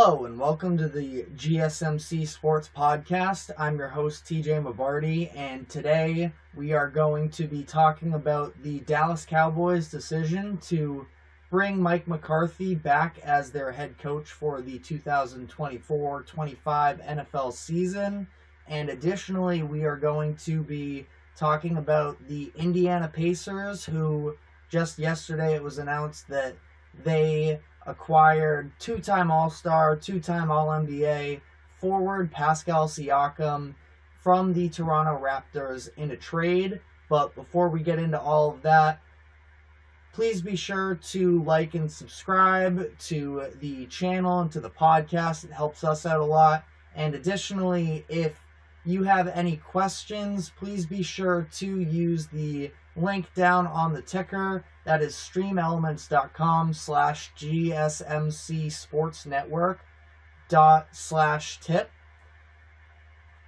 Hello and welcome to the GSMC Sports Podcast. I'm your host TJ Mabarty, and today we are going to be talking about the Dallas Cowboys' decision to bring Mike McCarthy back as their head coach for the 2024-25 NFL season. And additionally, we are going to be talking about the Indiana Pacers, who just yesterday it was announced that they acquired two-time All-Star, two-time All-NBA forward Pascal Siakam from the Toronto Raptors in a trade. But before we get into all of that, please be sure to like and subscribe to the channel and to the podcast. It helps us out a lot. And additionally, if you have any questions, please be sure to use the link down on the ticker. That is streamelements.com/gsmcsportsnetwork./tip.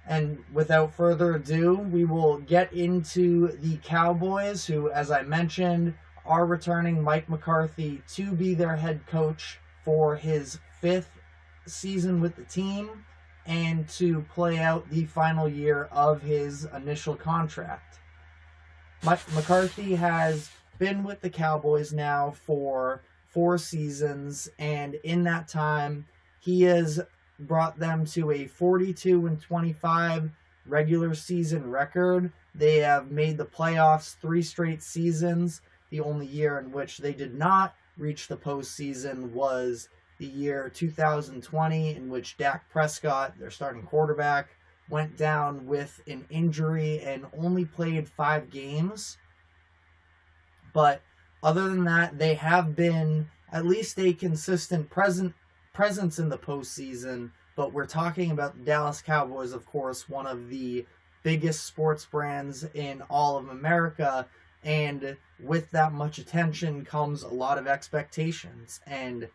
And without further ado, we will get into the Cowboys, who, as I mentioned, are returning Mike McCarthy to be their head coach for his fifth season with the team and to play out the final year of his initial contract. Mike McCarthy has been with the Cowboys now for 4 seasons, and in that time, he has brought them to a 42-25 regular season record. They have made the playoffs 3 straight seasons. The only year in which they did not reach the postseason was the year 2020, in which Dak Prescott, their starting quarterback, went down with an injury and only played 5 games. But other than that, they have been at least a consistent presence in the postseason. But we're talking about the Dallas Cowboys, of course, one of the biggest sports brands in all of America. And with that much attention comes a lot of expectations. And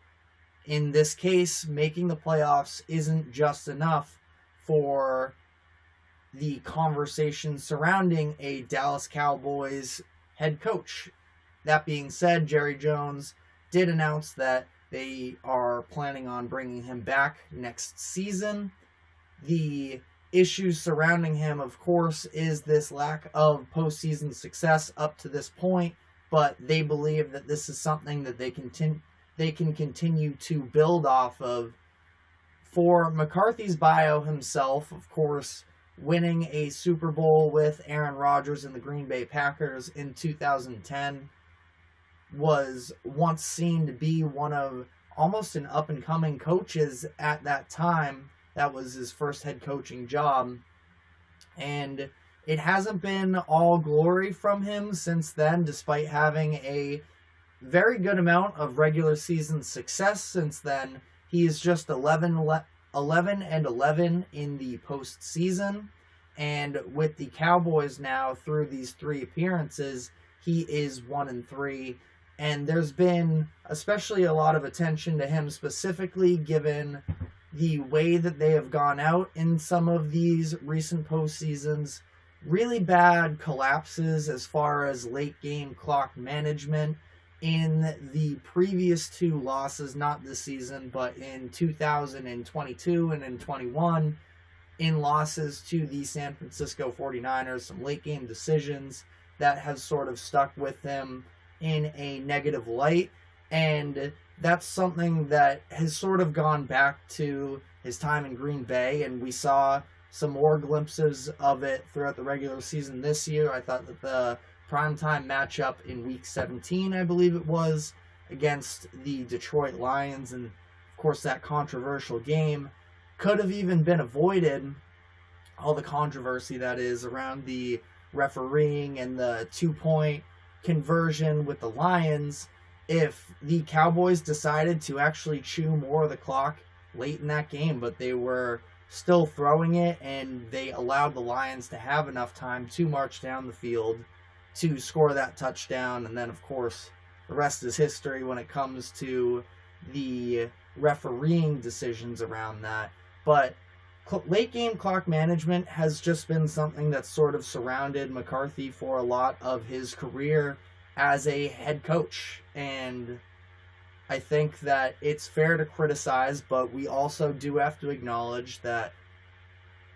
in this case, making the playoffs isn't just enough for the conversation surrounding a Dallas Cowboys head coach. That being said, Jerry Jones did announce that they are planning on bringing him back next season. The issues surrounding him, of course, is this lack of postseason success up to this point, but they believe that this is something that they can continue to build off of. For McCarthy's bio himself, of course, winning a Super Bowl with Aaron Rodgers and the Green Bay Packers in 2010 was once seen to be one of almost an up-and-coming coaches at that time. That was his first head coaching job. And it hasn't been all glory from him since then, despite having a very good amount of regular season success since then. He is just 11-11 in the postseason. And with the Cowboys now, through these 3 appearances, he is 1-3. And there's been especially a lot of attention to him specifically given the way that they have gone out in some of these recent postseasons. Really bad collapses as far as late game clock management in the previous 2 losses, not this season, but in 2022 and in 21, in losses to the San Francisco 49ers, some late game decisions that have sort of stuck with him in a negative light. And that's something that has sort of gone back to his time in Green Bay, and we saw some more glimpses of it throughout the regular season this year. I thought that the primetime matchup in Week 17, I believe it was, against the Detroit Lions, and of course that controversial game, could have even been avoided. All the controversy that is around the refereeing and the 2-point conversion with the Lions, if the Cowboys decided to actually chew more of the clock late in that game, but they were still throwing it, and they allowed the Lions to have enough time to march down the field to score that touchdown. And then, of course, the rest is history when it comes to the refereeing decisions around that. But late game clock management has just been something that's sort of surrounded McCarthy for a lot of his career as a head coach. And I think that it's fair to criticize, but we also do have to acknowledge that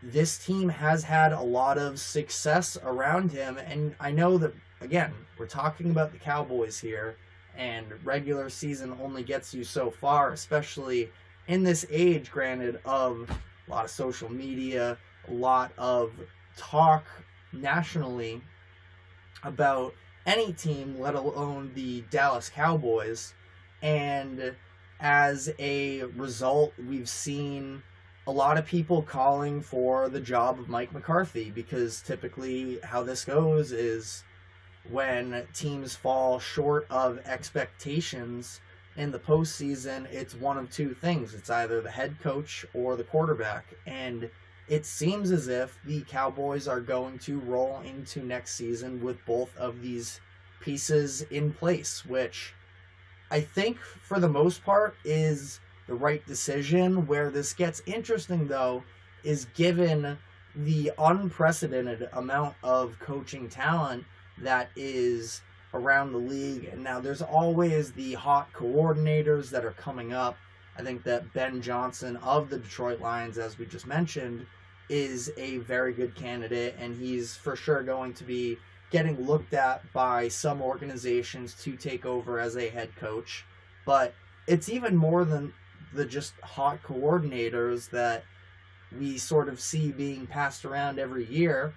this team has had a lot of success around him. And I know that, again, we're talking about the Cowboys here, and regular season only gets you so far, especially in this age, granted, of a lot of social media, a lot of talk nationally about any team, let alone the Dallas Cowboys. And as a result, we've seen a lot of people calling for the job of Mike McCarthy, because typically how this goes is when teams fall short of expectations in the postseason, it's one of two things. It's either the head coach or the quarterback. And it seems as if the Cowboys are going to roll into next season with both of these pieces in place, which I think for the most part is the right decision. Where this gets interesting, though, is given the unprecedented amount of coaching talent that is around the league. And now there's always the hot coordinators that are coming up. I think that Ben Johnson of the Detroit Lions, as we just mentioned, is a very good candidate, and he's for sure going to be getting looked at by some organizations to take over as a head coach. But it's even more than the just hot coordinators that we sort of see being passed around every year,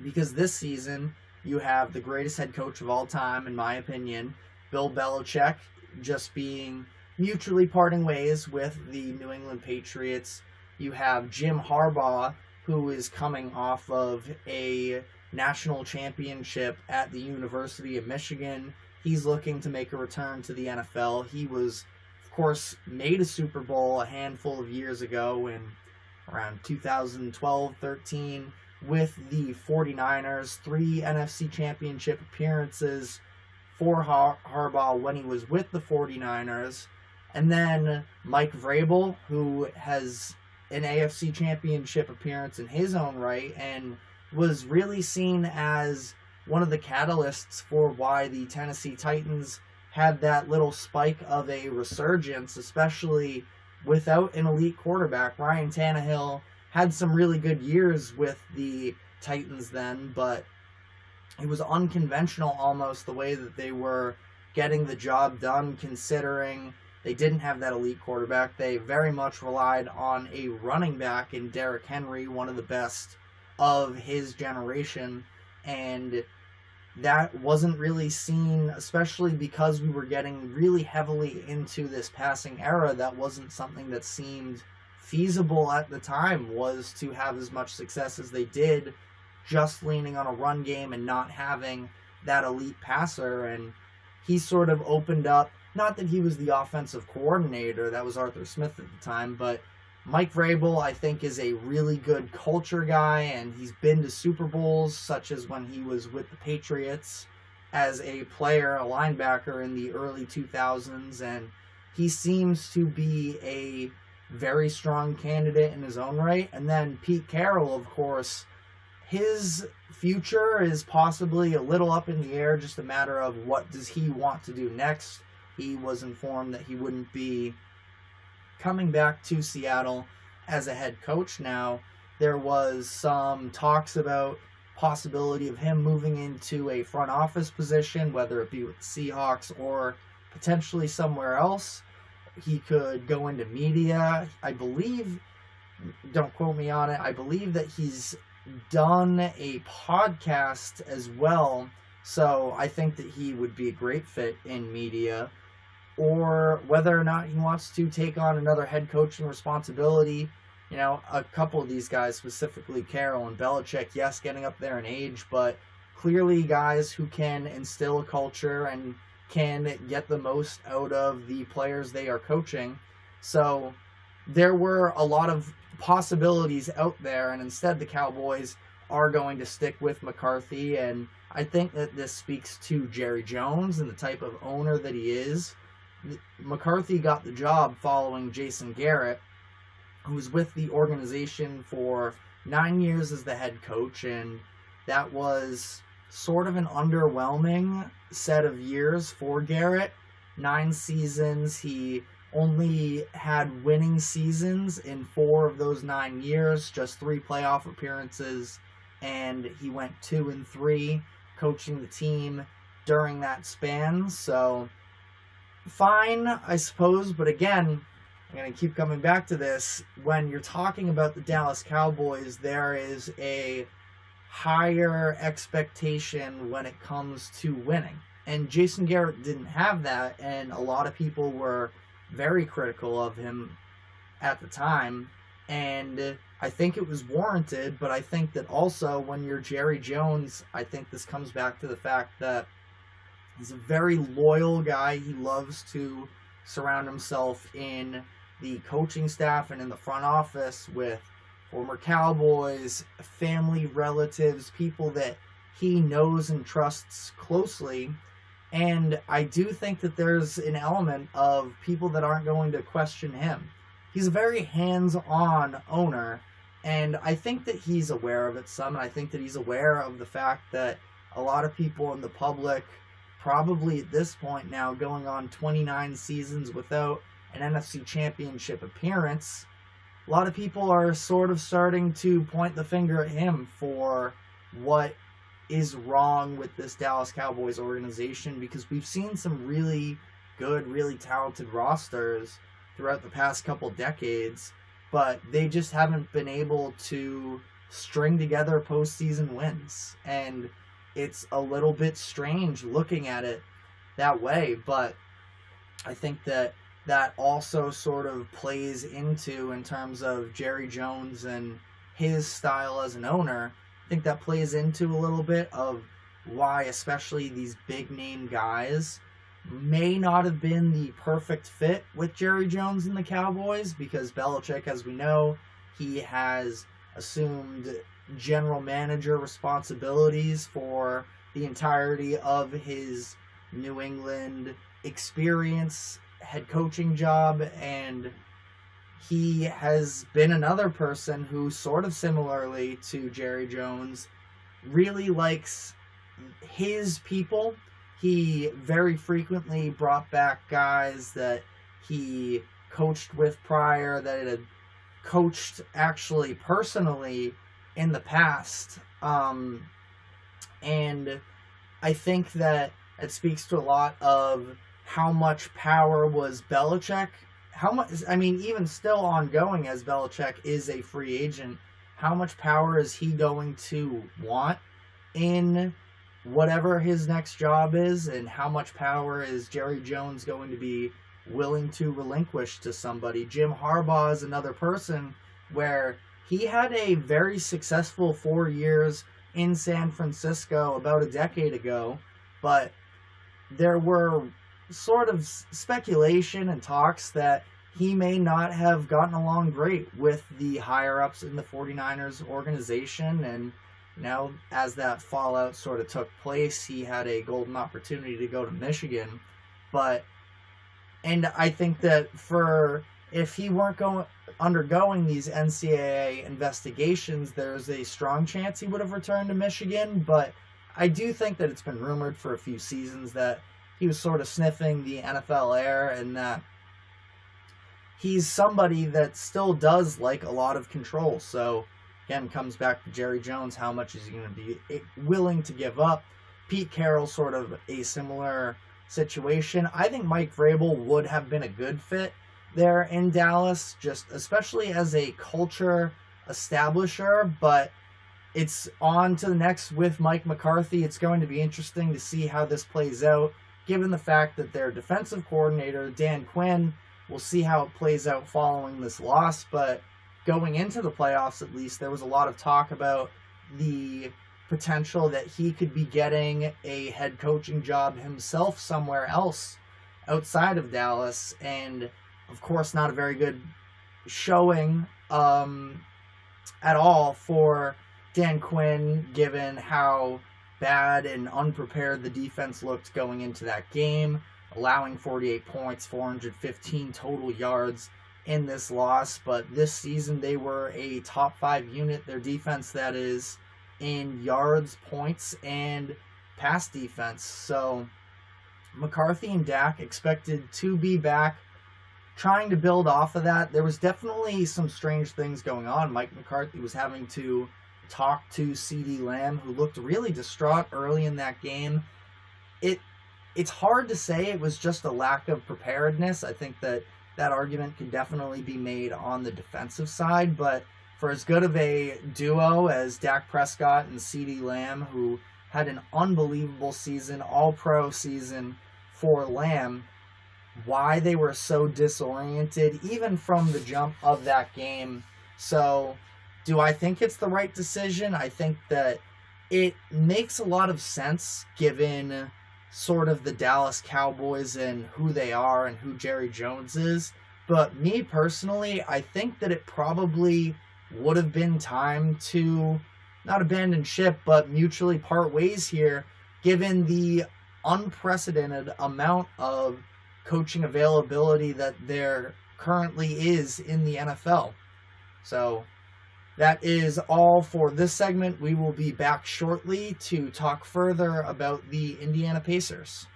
because this season you have the greatest head coach of all time, in my opinion, Bill Belichick, just being mutually parting ways with the New England Patriots. You have Jim Harbaugh, who is coming off of a national championship at the University of Michigan. He's looking to make a return to the NFL. He was, of course, made a Super Bowl a handful of years ago in around 2012-13 with the 49ers, 3 NFC championship appearances for Harbaugh when he was with the 49ers. And then Mike Vrabel, who has an AFC championship appearance in his own right and was really seen as one of the catalysts for why the Tennessee Titans had that little spike of a resurgence, especially without an elite quarterback. Ryan Tannehill had some really good years with the Titans then, but it was unconventional almost the way that they were getting the job done, considering they didn't have that elite quarterback. They very much relied on a running back in Derrick Henry, one of the best of his generation, and that wasn't really seen, especially because we were getting really heavily into this passing era. That wasn't something that seemed feasible at the time, was to have as much success as they did just leaning on a run game and not having that elite passer. And he sort of opened up, not that he was the offensive coordinator, that was Arthur Smith at the time, but Mike Vrabel, I think, is a really good culture guy, and he's been to Super Bowls, such as when he was with the Patriots as a player, a linebacker in the early 2000s, and he seems to be a very strong candidate in his own right. And then Pete Carroll, of course, his future is possibly a little up in the air, just a matter of what does he want to do next. He was informed that he wouldn't be coming back to Seattle as a head coach. Now, there was some talks about possibility of him moving into a front office position, whether it be with the Seahawks or potentially somewhere else. He could go into media. I believe, don't quote me on it, I believe that he's done a podcast as well, so I think that he would be a great fit in media. Or whether or not he wants to take on another head coaching responsibility. You know, a couple of these guys, specifically Carroll and Belichick, yes, getting up there in age, but clearly guys who can instill a culture and can get the most out of the players they are coaching. So there were a lot of possibilities out there, and instead the Cowboys are going to stick with McCarthy. And I think that this speaks to Jerry Jones and the type of owner that he is. McCarthy got the job following Jason Garrett, who was with the organization for 9 years as the head coach, and that was sort of an underwhelming set of years for Garrett. 9 seasons. He only had winning seasons in 4 of those 9 years, just 3 playoff appearances, and he went 2-3 coaching the team during that span. So fine, I suppose, but again, I'm going to keep coming back to this. When you're talking about the Dallas Cowboys, there is a higher expectation when it comes to winning. And Jason Garrett didn't have that, and a lot of people were very critical of him at the time. And I think it was warranted, but I think that also when you're Jerry Jones, I think this comes back to the fact that he's a very loyal guy. He loves to surround himself in the coaching staff and in the front office with former Cowboys, family, relatives, people that he knows and trusts closely. And I do think that there's an element of people that aren't going to question him. He's a very hands-on owner, and I think that he's aware of it some, and I think that he's aware of the fact that a lot of people in the public, probably at this point now, going on 29 seasons without an NFC Championship appearance, a lot of people are sort of starting to point the finger at him for what is wrong with this Dallas Cowboys organization, because we've seen some really good, really talented rosters throughout the past couple decades, but they just haven't been able to string together postseason wins. And it's a little bit strange looking at it that way, but I think that also sort of plays into, in terms of Jerry Jones and his style as an owner, I think that plays into a little bit of why especially these big name guys may not have been the perfect fit with Jerry Jones and the Cowboys, because Belichick, as we know, he has assumed general manager responsibilities for the entirety of his New England experience, head coaching job, and he has been another person who, sort of similarly to Jerry Jones, really likes his people. He very frequently brought back guys that he coached with prior, that had coached actually personally in the past. And I think that it speaks to a lot of how much power was Belichick. How much, I mean, even still ongoing as Belichick is a free agent, how much power is he going to want in whatever his next job is, and how much power is Jerry Jones going to be willing to relinquish to somebody? Jim Harbaugh is another person where he had a very successful 4 years in San Francisco about a decade ago, but there were sort of speculation and talks that he may not have gotten along great with the higher-ups in the 49ers organization, and now as that fallout sort of took place, he had a golden opportunity to go to Michigan. And I think that if he weren't undergoing these NCAA investigations, there's a strong chance he would have returned to Michigan, but I do think that it's been rumored for a few seasons that he was sort of sniffing the NFL air, and that he's somebody that still does like a lot of control. So, again, comes back to Jerry Jones. How much is he going to be willing to give up? Pete Carroll, sort of a similar situation. I think Mike Vrabel would have been a good fit there in Dallas, just especially as a culture establisher, but it's on to the next with Mike McCarthy. It's going to be interesting to see how this plays out, given the fact that their defensive coordinator, Dan Quinn, we'll see how it plays out following this loss, but going into the playoffs at least, there was a lot of talk about the potential that he could be getting a head coaching job himself somewhere else outside of Dallas, and of course not a very good showing at all for Dan Quinn, given how bad and unprepared the defense looked going into that game, allowing 48 points, 415 total yards in this loss. But this season they were a top 5 unit, their defense that is, in yards, points, and pass defense. So McCarthy and Dak expected to be back, trying to build off of that. There was definitely some strange things going on. Mike McCarthy was having to talk to CeeDee Lamb, who looked really distraught early in that game. It's hard to say it was just a lack of preparedness. I think that argument can definitely be made on the defensive side, but for as good of a duo as Dak Prescott and CeeDee Lamb, who had an unbelievable season, all-pro season for Lamb, why they were so disoriented, even from the jump of that game. So, do I think it's the right decision? I think that it makes a lot of sense given sort of the Dallas Cowboys and who they are and who Jerry Jones is. But me personally, I think that it probably would have been time to not abandon ship, but mutually part ways here, given the unprecedented amount of coaching availability that there currently is in the NFL. So that is all for this segment. We will be back shortly to talk further about the Indiana Pacers.